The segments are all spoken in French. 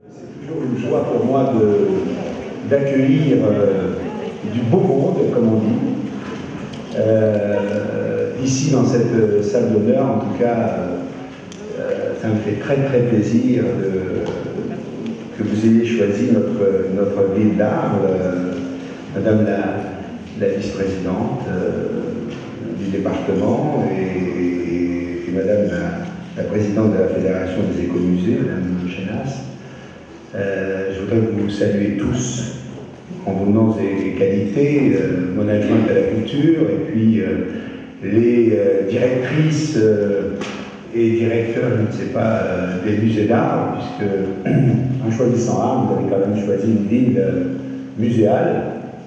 C'est toujours une joie pour moi d'accueillir du beau monde, comme on dit, ici dans cette salle d'honneur. En tout cas, ça me fait très très plaisir que vous ayez choisi notre ville d'Arles, Madame la vice-présidente du département et Madame la présidente de la Fédération des écomusées, Madame Chenas. Je voudrais vous saluer tous en vos noms et qualités, mon adjointe à la culture, et puis les directrices et directeurs, je ne sais pas, des musées d'art, puisque en choisissant Arles, vous avez quand même choisi une ville muséale,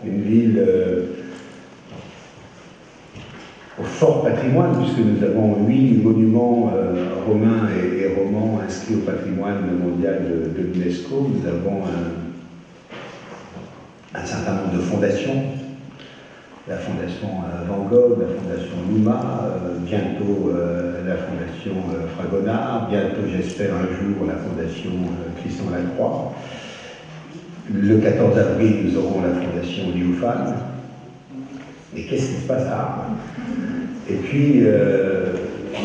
une ville au fort patrimoine, puisque nous avons 8 monuments romains et romans inscrits au patrimoine mondial de l'UNESCO. Nous avons un certain nombre de fondations, la fondation Van Gogh, la fondation Luma, bientôt la fondation Fragonard, bientôt, j'espère, un jour, la fondation Christian Lacroix. Le 14 avril, nous aurons la fondation Léophane. Mais qu'est-ce qui se passe à Arles? Et puis,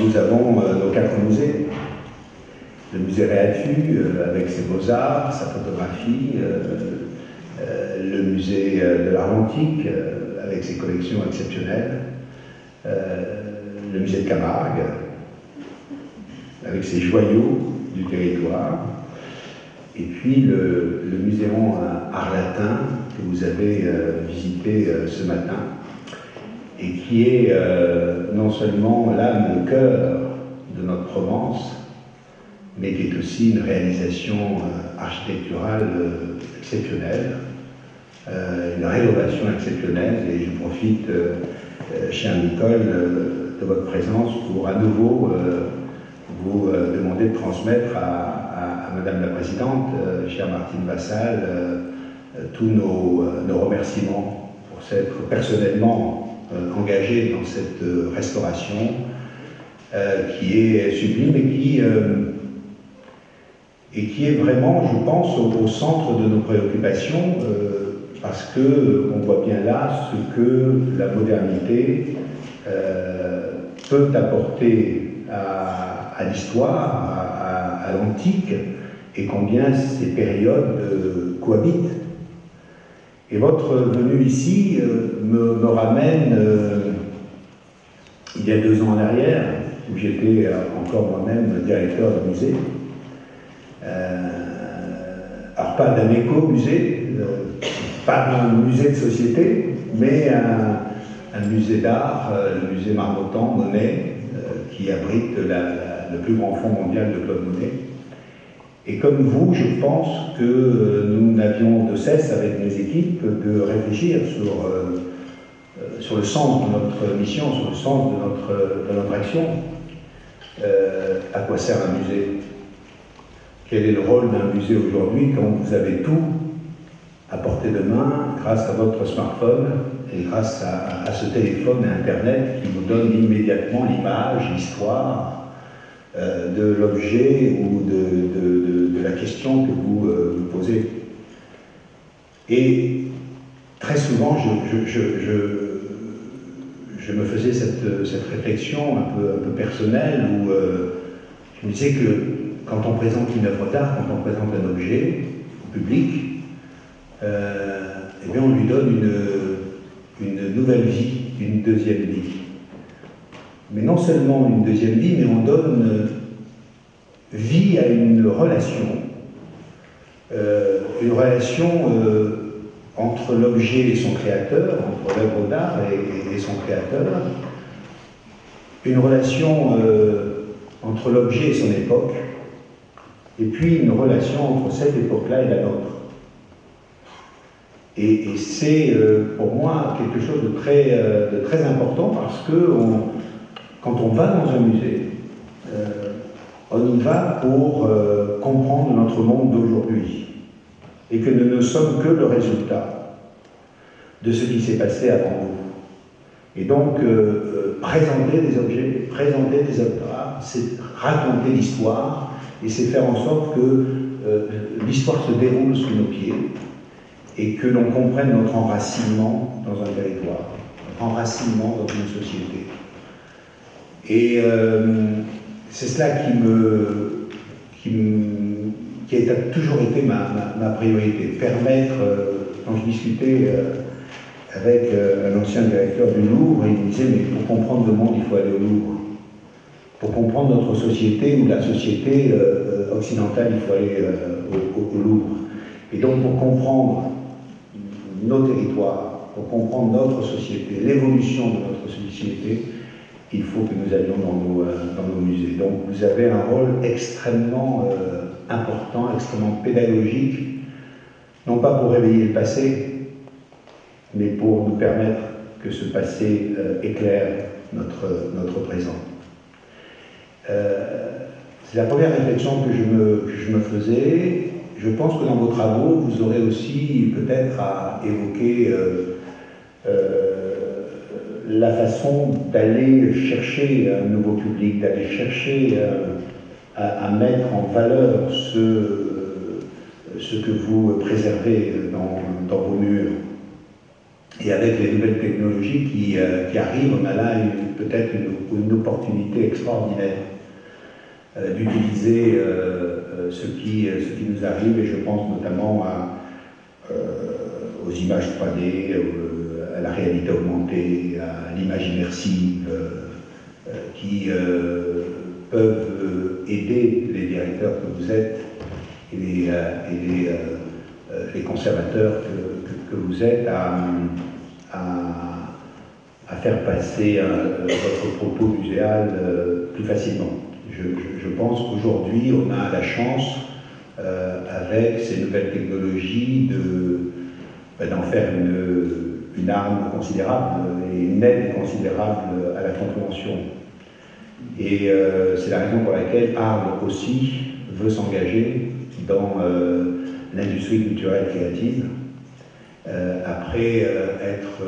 nous avons nos 4 musées. Le musée Réatu, avec ses beaux-arts, sa photographie, le musée de l'art antique, avec ses collections exceptionnelles, le musée de Camargue, avec ses joyaux du territoire, et puis le muséum arlatin que vous avez visité ce matin, et qui est non seulement l'âme, le cœur de notre Provence, mais qui est aussi une réalisation architecturale exceptionnelle, une rénovation exceptionnelle, et je profite, cher Nicole, de votre présence pour à nouveau vous demander de transmettre à Madame la Présidente, chère Martine Vassal, tous nos remerciements pour s'être personnellement engagé dans cette restauration qui est sublime et qui est vraiment, je pense, au centre de nos préoccupations, parce qu'on voit bien là ce que la modernité peut apporter à l'histoire, à l'antique, et combien ces périodes cohabitent. Et votre venue ici me ramène, il y a 2 ans en arrière, où j'étais encore moi-même directeur de musée. Alors pas d'un éco-musée, pas un musée de société, mais un musée d'art, le musée Marmottan, Monet, qui abrite le plus grand fonds mondial de Claude Monet. Et comme vous, je pense que nous n'avions de cesse, avec mes équipes, de réfléchir sur le sens de notre mission, sur le sens de notre action. À quoi sert un musée? Quel est le rôle d'un musée aujourd'hui quand vous avez tout à portée de main grâce à votre smartphone et grâce à ce téléphone et à Internet qui vous donne immédiatement l'image, l'histoire de l'objet ou de la question que vous posez. Et très souvent, je me faisais cette réflexion un peu personnelle où je me disais que quand on présente une œuvre d'art, quand on présente un objet au public, eh bien on lui donne une nouvelle vie, une deuxième vie. Mais non seulement une deuxième vie, mais on donne vie à une relation entre l'objet et son créateur, entre l'œuvre d'art et son créateur, une relation entre l'objet et son époque, et puis une relation entre cette époque-là et la nôtre. Et c'est pour moi quelque chose de très important, parce que quand on va dans un musée, on y va pour comprendre notre monde d'aujourd'hui, et que nous ne sommes que le résultat de ce qui s'est passé avant nous. Et donc, présenter des objets, présenter des œuvres d'art, c'est raconter l'histoire, Et c'est faire en sorte que l'histoire se déroule sous nos pieds et que l'on comprenne notre enracinement dans un territoire, notre enracinement dans une société. Et c'est cela qui a toujours été ma priorité, permettre, quand je discutais avec un ancien directeur du Louvre, il me disait, mais pour comprendre le monde, il faut aller au Louvre. Pour comprendre notre société ou la société occidentale, il faut aller au Louvre. Et donc pour comprendre nos territoires, pour comprendre notre société, l'évolution de notre société, il faut que nous allions dans nos musées. Donc vous avez un rôle extrêmement important, extrêmement pédagogique, non pas pour réveiller le passé, mais pour nous permettre que ce passé éclaire notre présent. C'est la première réflexion que je me faisais. Je pense que dans vos travaux, vous aurez aussi peut-être à évoquer la façon d'aller chercher un nouveau public, d'aller chercher à mettre en valeur ce que vous préservez dans vos murs. Et avec les nouvelles technologies qui arrivent, on a là peut-être une opportunité extraordinaire d'utiliser ce qui nous arrive, et je pense notamment aux images 3D, à la réalité augmentée, à l'image immersive, qui peuvent aider les directeurs que vous êtes et les conservateurs que vous êtes à faire passer votre propos muséal plus facilement. Je pense qu'aujourd'hui, on a la chance, avec ces nouvelles technologies, d'en faire une arme considérable et une aide considérable à la compréhension. Et c'est la raison pour laquelle Arles aussi veut s'engager dans l'industrie culturelle créative. Après être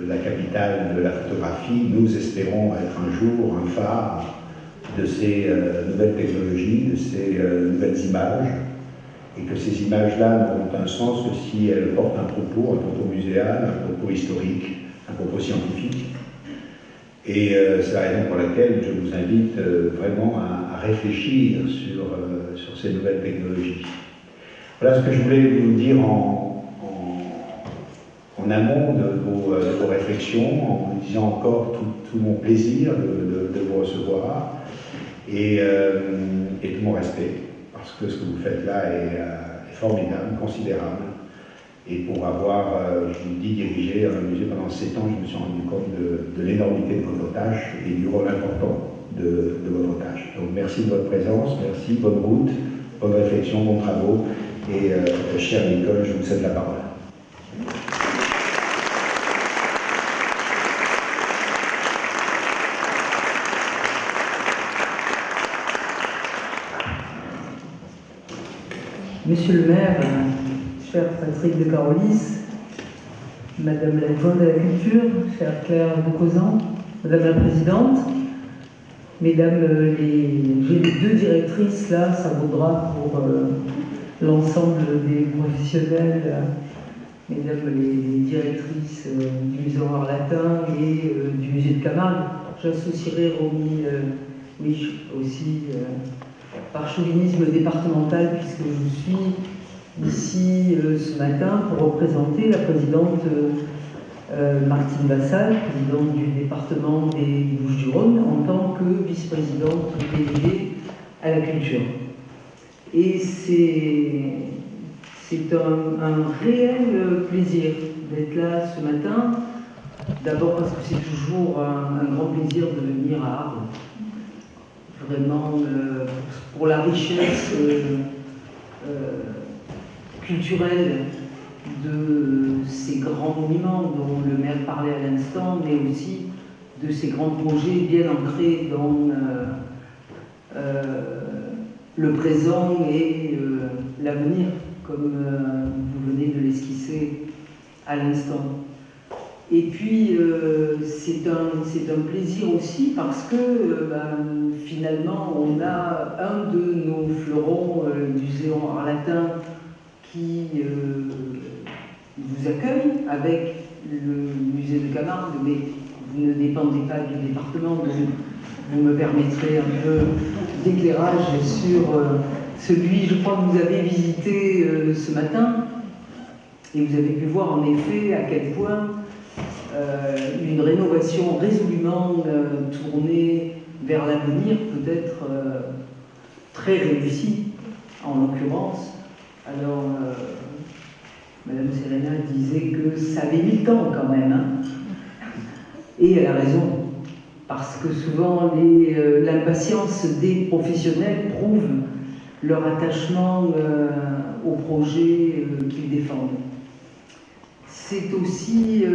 la capitale de la photographie, nous espérons être un jour un phare de ces nouvelles technologies, de ces nouvelles images, et que ces images-là n'auront un sens que si elles portent un propos muséal, un propos historique, un propos scientifique. Et c'est la raison pour laquelle je vous invite vraiment à réfléchir sur ces nouvelles technologies. Voilà ce que je voulais vous dire en amont de vos réflexions, en vous disant encore tout mon plaisir de vous recevoir et tout mon respect, parce que ce que vous faites là est formidable, considérable. Et pour avoir, je vous dis, dirigé un musée pendant 7 ans, je me suis rendu compte de l'énormité de votre tâche et du rôle important de votre tâche. Donc merci de votre présence, merci, bonne route, bonne réflexion, bons travaux. Et cher Nicole, je vous cède la parole. Monsieur le maire, cher Patrick de Carolis, Madame l'adjointe de la culture, chère Claire de Causan, Madame la présidente, Mesdames j'ai les 2 directrices là, ça vaudra pour l'ensemble des professionnels, Mesdames les directrices du musée Honoré Latin et du musée de Camargue. J'associerai Romy, oui, aussi par chauvinisme départemental, puisque je suis ici ce matin pour représenter la présidente Martine Vassal, présidente du département des Bouches-du-Rhône, en tant que vice-présidente déléguée à la culture. Et c'est un réel plaisir d'être là ce matin, d'abord parce que c'est toujours un grand plaisir de venir à Arles, vraiment pour la richesse culturelle de ces grands monuments dont le maire parlait à l'instant, mais aussi de ces grands projets bien ancrés dans le présent et l'avenir, comme vous venez de l'esquisser à l'instant. Et puis, c'est un plaisir aussi parce que finalement, on a un de nos muséum arlatin qui vous accueille avec le musée de Camargue, mais vous ne dépendez pas du département, donc vous me permettrez un peu d'éclairage sur celui, je crois, que vous avez visité ce matin, et vous avez pu voir en effet à quel point une rénovation résolument tournée vers l'avenir peut être très réussie, en l'occurrence. Alors, Madame Serena disait que ça avait mis le temps quand même, hein. Et elle a raison, parce que souvent l'impatience des professionnels prouve leur attachement au projet qu'ils défendent. C'est aussi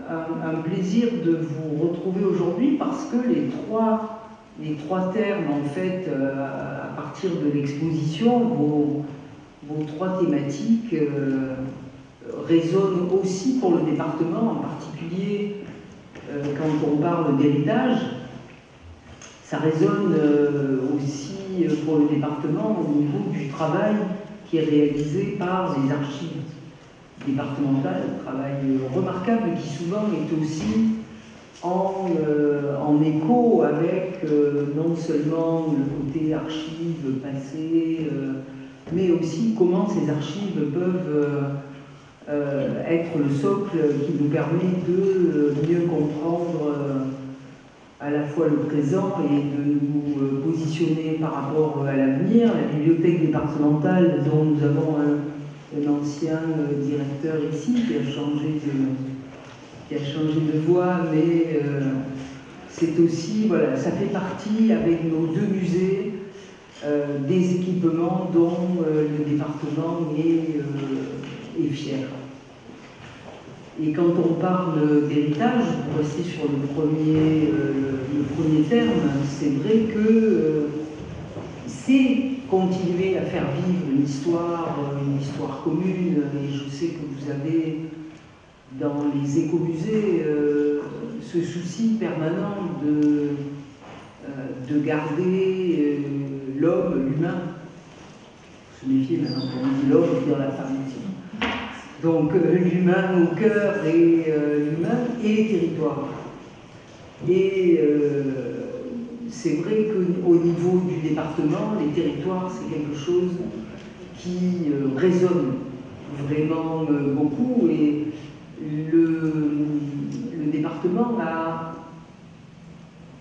un plaisir de vous retrouver aujourd'hui parce que les trois termes, en fait, à partir de l'exposition, vos trois thématiques résonnent aussi pour le département, en particulier quand on parle d'héritage. Ça résonne aussi pour le département au niveau du travail qui est réalisé par les archives départementales, un travail remarquable qui souvent est aussi en écho avec non seulement le côté archives passées, mais aussi comment ces archives peuvent être le socle qui nous permet de mieux comprendre à la fois le présent et de nous positionner par rapport à l'avenir. La bibliothèque départementale, dont nous avons un ancien directeur ici qui a changé de voie, mais c'est aussi, voilà, ça fait partie avec nos deux musées des équipements dont le département est fier. Et quand on parle d'héritage, pour rester sur le premier terme, c'est vrai que c'est continuer à faire vivre une histoire commune. Et je sais que vous avez dans les écomusées ce souci permanent de garder l'homme, l'humain. Se méfier maintenant quand on dit l'homme, dire la femme aussi. Donc l'humain au cœur et l'humain et les territoires. Et c'est vrai qu'au niveau du département, les territoires, c'est quelque chose qui résonne vraiment beaucoup. Et le département a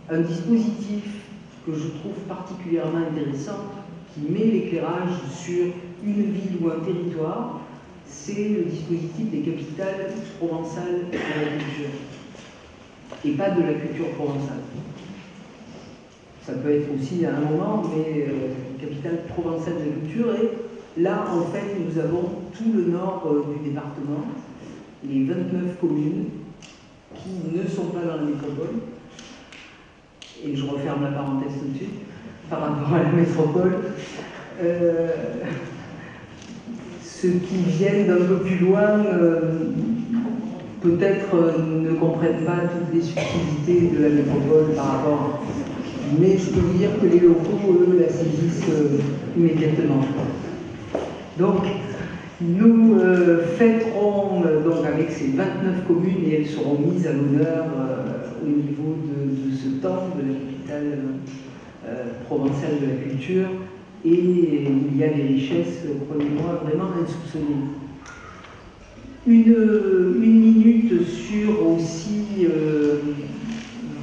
un dispositif que je trouve particulièrement intéressant, qui met l'éclairage sur une ville ou un territoire. C'est le dispositif des capitales provençales de la culture, et pas de la culture provençale. Ça peut être aussi à un moment, mais capitale provençale de la culture. Et là, en fait, nous avons tout le nord du département, les 29 communes qui ne sont pas dans la métropole. Et je referme la parenthèse tout de suite, par rapport à la métropole. Ceux qui viennent d'un peu plus loin, peut-être ne comprennent pas toutes les subtilités de la métropole par rapport. Mais je peux vous dire que les locaux, eux, la saisissent immédiatement. Donc, nous fêterons donc avec ces 29 communes, et elles seront mises à l'honneur au niveau de ce temps de la capitale provençale de la culture. Et il y a des richesses, croyez-moi, vraiment insoupçonnées. Une minute sur aussi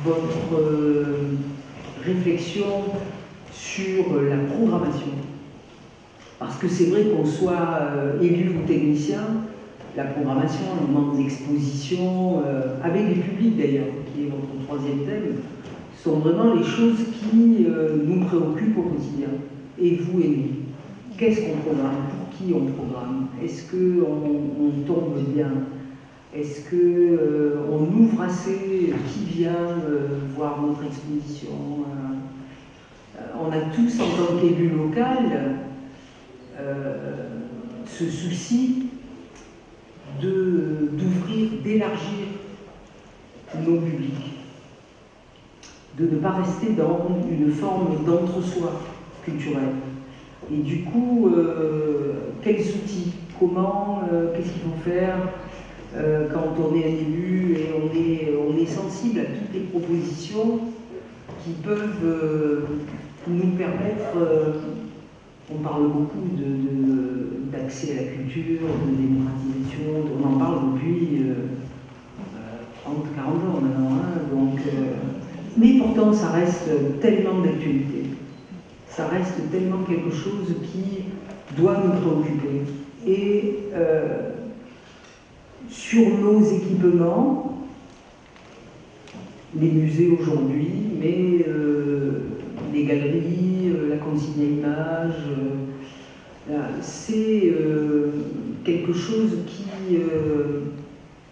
votre réflexion sur la programmation. Parce que c'est vrai qu'on soit élu ou technicien, la programmation, le moment d'exposition, avec les publics d'ailleurs, qui est votre troisième thème, sont vraiment les choses qui nous préoccupent au quotidien. Et vous et nous, qu'est-ce qu'on programme? Pour qui on programme? Est-ce qu'on tombe bien? Est-ce qu'on ouvre assez? Qui vient voir notre exposition? On a tous, en tant qu'élu local, ce souci d'ouvrir, d'élargir nos publics, de ne pas rester dans une forme d'entre-soi culturel. Et du coup, quels outils? Comment? Qu'est-ce qu'il faut faire quand on est un élu et on est sensible à toutes les propositions qui peuvent nous permettre, on parle beaucoup d'accès à la culture, de démocratisation, on en parle depuis 30-40 ans maintenant, hein, mais pourtant ça reste tellement d'actualité, ça reste tellement quelque chose qui doit nous préoccuper. Et sur nos équipements, les musées aujourd'hui, mais les galeries, la consigne à images, c'est quelque chose qui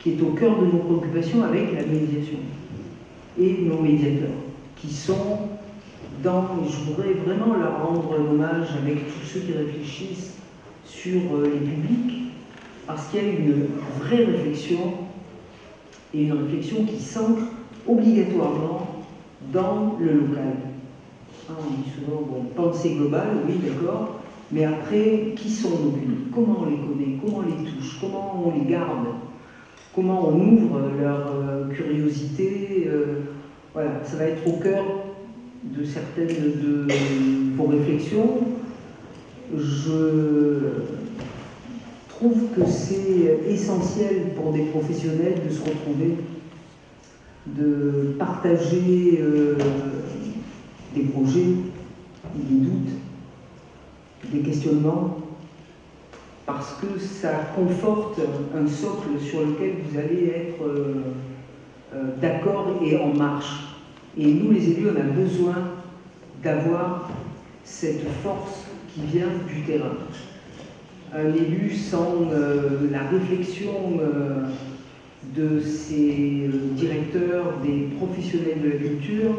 est au cœur de nos préoccupations avec la médiation et nos médiateurs, qui sont dans, et je voudrais vraiment leur rendre un hommage avec tous ceux qui réfléchissent sur les publics, parce qu'il y a une vraie réflexion, et une réflexion qui s'ancre obligatoirement dans le local. On dit souvent, bon, pensée globale, oui, d'accord, mais après, qui sont nos publics? Comment on les connaît? Comment on les touche? Comment on les garde? Comment on ouvre leur curiosité? Voilà, ça va être au cœur de certaines de vos réflexions. Je trouve que c'est essentiel pour des professionnels de se retrouver, de partager des projets, des doutes, des questionnements, parce que ça conforte un socle sur lequel vous allez être d'accord et en marche. Et nous, les élus, on a besoin d'avoir cette force qui vient du terrain. Un élu sans la réflexion de ses directeurs, des professionnels de la culture,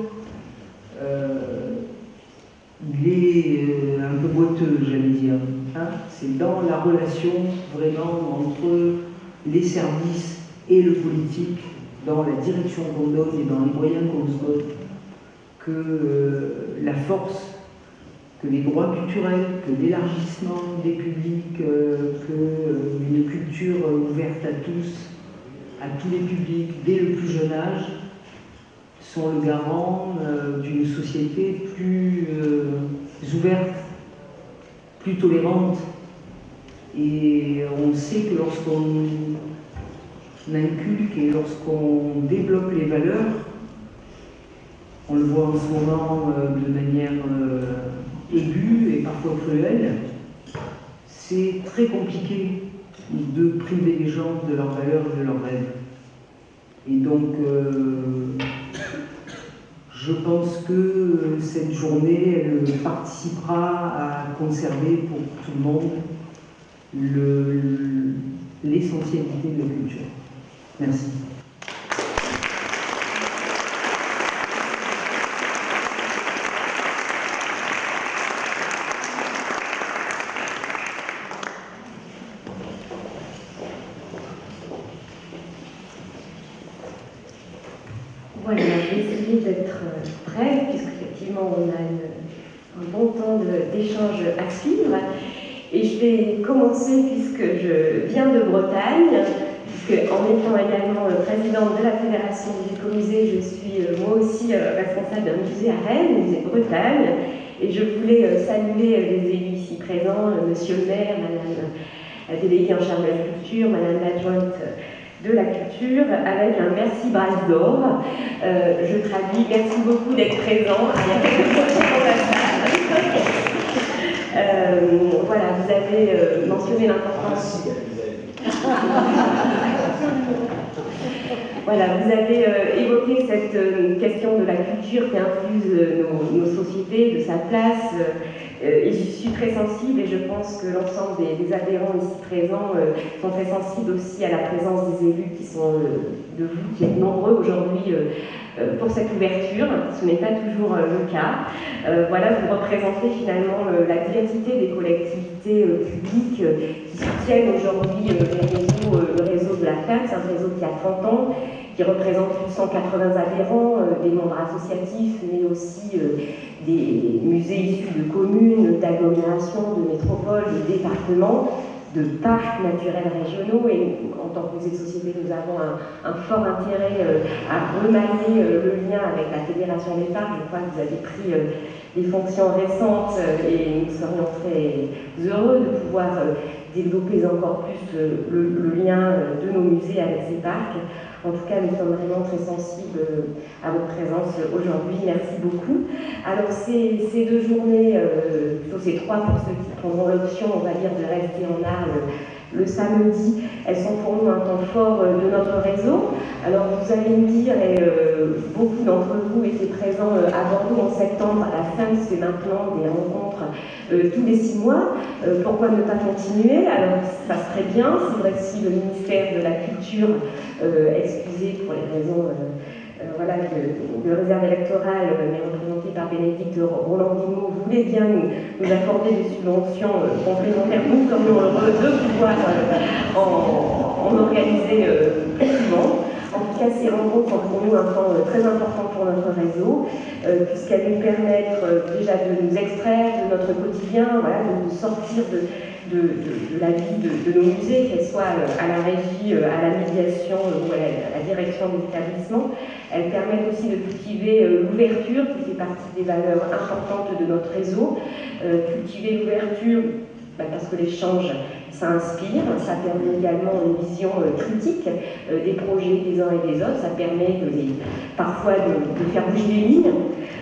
il est un peu boiteux, j'allais dire. Hein, c'est dans la relation vraiment entre les services et le politique, dans la direction qu'on donne et dans les moyens qu'on se donne, que la force, que les droits culturels, que l'élargissement des publics, qu'une culture ouverte à tous, à tous les publics, dès le plus jeune âge, sont le garant d'une société plus ouverte, plus tolérante. Et on sait que lorsqu'on inculque et lorsqu'on développe les valeurs, on le voit en ce moment de manière aiguë et parfois cruelle, c'est très compliqué de priver les gens de leurs valeurs et de leurs rêves. Et donc, je pense que cette journée, elle participera à conserver pour tout le monde l'essentialité de la culture. Merci. Voilà, je vais essayer d'être brève, puisqu'effectivement on a un bon temps d'échange à suivre. Et je vais commencer, puisque je viens de Bretagne, puisque en étant également présidente de la Fédération des écomusées, je suis moi aussi responsable d'un musée à Rennes, le musée de Bretagne. Et je voulais saluer les élus ici présents, monsieur le maire, madame la déléguée en charge de la culture, madame l'adjointe de la culture, avec un merci brasse d'or. Je traduis, merci beaucoup d'être présent. Il y a quelques personnes dans la salle. Voilà, vous avez mentionné l'importance. Voilà, vous avez évoqué cette question de la culture qui infuse nos sociétés, de sa place. Et j'y suis très sensible et je pense que l'ensemble des adhérents ici présents sont très sensibles aussi à la présence des élus qui sont de vous, qui êtes nombreux aujourd'hui pour cette ouverture. Ce n'est pas toujours le cas. Voilà, vous représentez finalement la diversité des collectivités publiques qui soutiennent aujourd'hui le réseau de la FAX, un réseau qui a 30 ans, qui représente plus de 180 adhérents, des membres associatifs, mais aussi des musées issus de communes, d'agglomérations, d'agglomération, de métropole, de département, de parcs naturels régionaux. Et en tant que musée de société, nous avons un fort intérêt à remanier le lien avec la Fédération des parcs. Je crois que vous avez pris des fonctions récentes et nous serions très heureux de pouvoir développer encore plus le lien de nos musées avec ces parcs. En tout cas, nous sommes vraiment très sensibles à votre présence aujourd'hui. Merci beaucoup. Alors, ces 2 journées, plutôt ces 3 pour ceux qui prendront l'option, on va dire, de rester en Arles le samedi, elles sont pour nous un temps fort de notre réseau. Alors, vous allez me dire, et beaucoup d'entre vous étaient présents à Bordeaux en septembre, à la FEMS fait maintenant des rencontres tous les 6 mois. Pourquoi ne pas continuer? Alors, ça serait bien. C'est vrai que si le ministère de la Culture, excusez pour les raisons voilà, de réserve électorale, mais représentée par Bénédicte Roland-Guillemot, voulait bien nous accorder des subventions complémentaires, nous serions heureux de pouvoir en organiser plus souvent. En tout cas, ces rencontres sont pour nous un temps très important pour notre réseau, puisqu'elles nous permettent déjà de nous extraire de notre quotidien, voilà, de nous sortir de la vie de nos musées, qu'elles soient à la régie, à la médiation ou à la direction des établissements. Elles permettent aussi de cultiver l'ouverture, qui fait partie des valeurs importantes de notre réseau. Cultiver l'ouverture, parce que l'échange, ça inspire, ça permet également une vision critique des projets des uns et des autres, ça permet parfois de faire bouger les lignes.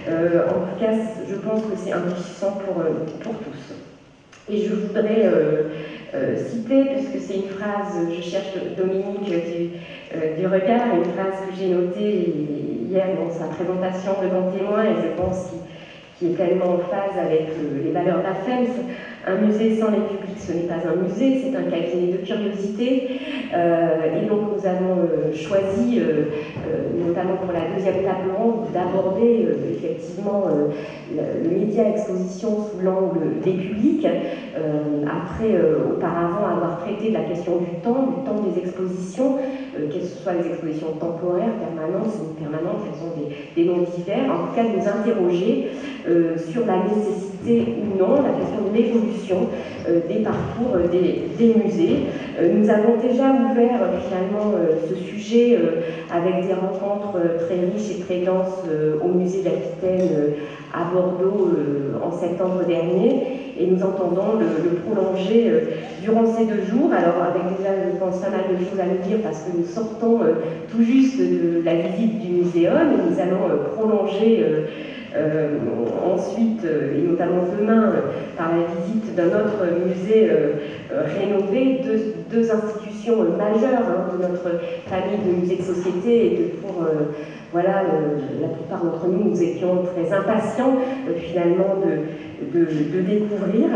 En tout cas, je pense que c'est enrichissant pour tous. Et je voudrais citer, puisque c'est une phrase, je cherche Dominique du Regard, une phrase que j'ai notée hier dans sa présentation devant témoin, et je pense qu'il est tellement en phase avec les valeurs de la FEMS. Un musée sans les publics, ce n'est pas un musée, c'est un cabinet de curiosité. Et donc nous avons choisi, notamment pour la 2e table ronde, d'aborder effectivement le média exposition sous l'angle des publics, après auparavant avoir traité de la question du temps des expositions, qu'elles soient des expositions temporaires, permanentes, semi-permanentes, elles ont des noms divers. En tout cas, nous interroger sur la nécessité ou non, la question de l'évolution des parcours des musées. Nous avons déjà ouvert finalement ce sujet avec des rencontres très riches et très denses au musée d'Aquitaine à Bordeaux en septembre dernier, et nous entendons le prolonger durant ces 2 jours. Alors avec déjà, je pense, pas mal de choses à nous dire parce que nous sortons tout juste de la visite du muséum, et nous allons prolonger ensuite, et notamment demain, par la visite d'un autre musée rénové, 2 institutions majeures de notre famille de musées de société, et pour voilà, la plupart d'entre nous, nous étions très impatients finalement de découvrir.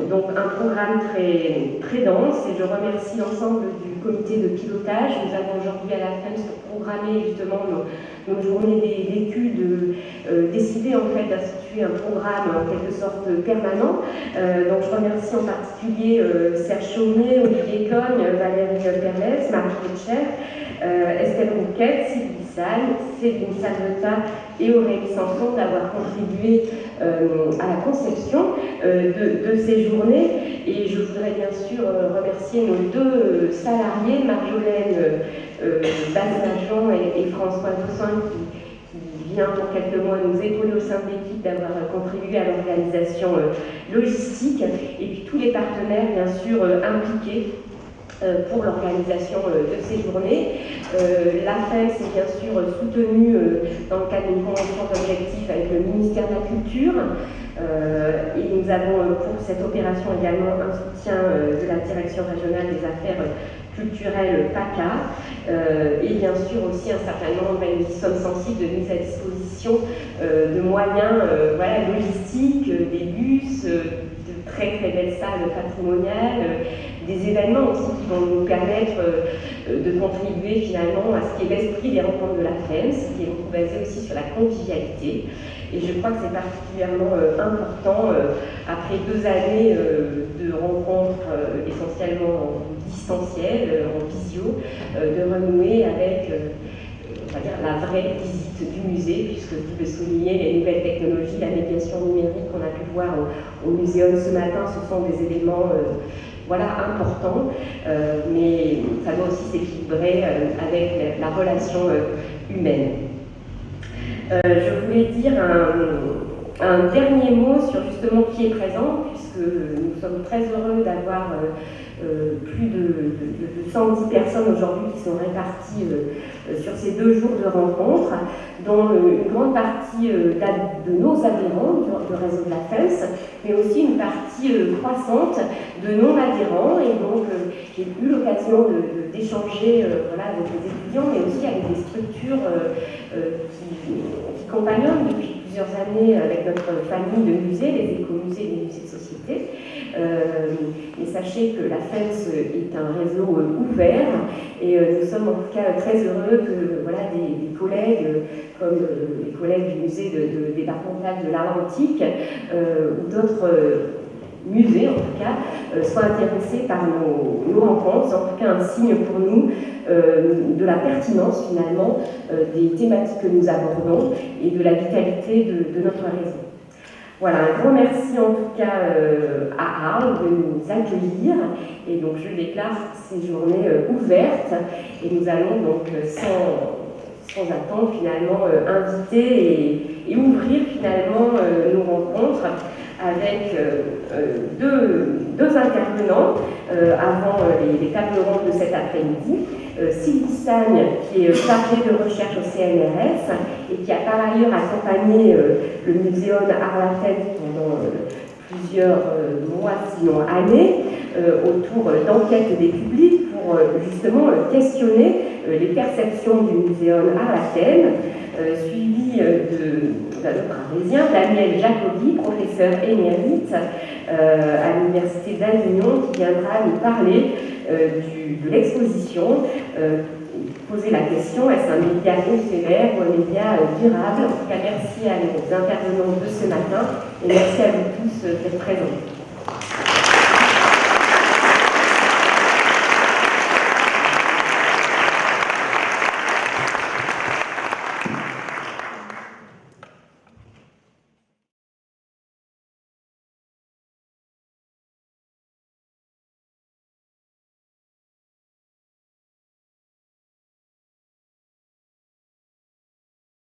Donc un programme très, très dense, et je remercie l'ensemble du comité de pilotage. Nous avons aujourd'hui à la FEMS pour programmer justement nos journées d'études, décidé en fait d'instituer un programme en quelque sorte permanent. Donc je remercie en particulier Serge Chaumet, Olivier Cogne, Valérie Perlès, Marie Betcher, Estelle Rouquette, Sylvie Salle, Céline Salveta et Aurélie Sanson d'avoir contribué à la conception de ces journées. Et je voudrais bien sûr remercier nos 2 salariés, Marjolaine Bassajon et François Toussaint, qui vient pour quelques mois nous épauler au sein de l'équipe, d'avoir contribué à l'organisation logistique, et puis tous les partenaires bien sûr impliqués pour l'organisation de ces journées. La FEMS est bien sûr soutenue dans le cadre d'une convention d'objectifs avec le ministère de la Culture, et nous avons pour cette opération également un soutien de la Direction régionale des affaires culturelles PACA, et bien sûr aussi un certain nombre, même si nous sommes sensibles, de mise à disposition de moyens voilà, logistiques, des bus, de très très belles salles patrimoniales, des événements aussi qui vont nous permettre de contribuer finalement à ce qui est l'esprit des rencontres de la FEMS, qui est beaucoup basé aussi sur la convivialité. Et je crois que c'est particulièrement important, après 2 années de rencontres essentiellement en distanciel, en visio, de renouer avec on va dire, la vraie visite du musée, puisque vous le soulignez, les nouvelles technologies, la médiation numérique qu'on a pu voir au muséum ce matin, ce sont des éléments voilà, importants, mais ça doit aussi s'équilibrer avec la relation humaine. Je voulais dire un dernier mot sur justement qui est présent, puisque nous sommes très heureux d'avoir plus de 110 personnes aujourd'hui qui sont réparties sur ces 2 jours de rencontres, dont une grande partie de nos adhérents du réseau de la FENS, mais aussi une partie croissante de non-adhérents. Et donc, j'ai eu l'occasion d'échanger voilà, avec les étudiants, mais aussi avec des structures qui compagnonnent depuis plusieurs années avec notre famille de musées, les écomusées et les musées de société. Et sachez que la FENS est un réseau ouvert et nous sommes en tout cas très heureux que voilà, des collègues comme les collègues du musée départemental de l'art antique ou d'autres musées en tout cas soient intéressés par nos rencontres. C'est en tout cas un signe pour nous de la pertinence finalement des thématiques que nous abordons et de la vitalité de notre réseau. Voilà, un grand merci en tout cas à Arles de nous accueillir et donc je déclare ces journées ouvertes et nous allons donc sans attendre finalement inviter et ouvrir finalement nos rencontres avec deux intervenants avant les tables rondes de cet après-midi. Sylvie Sagne, qui est chargée de recherche au CNRS et qui a par ailleurs accompagné le Muséum Arles-Laffèvre pendant plusieurs mois, sinon années, autour d'enquêtes des publics pour justement questionner les perceptions du Muséum Arles-Laffèvre, suivi d'un autre arlésien, Daniel Jacobi, professeur émérite à l'Université d'Avignon, qui viendra nous parler de l'exposition, poser la question, est-ce un média éphémère ou un média durable? En tout cas, merci à nos intervenants de ce matin et merci à vous tous d'être présents.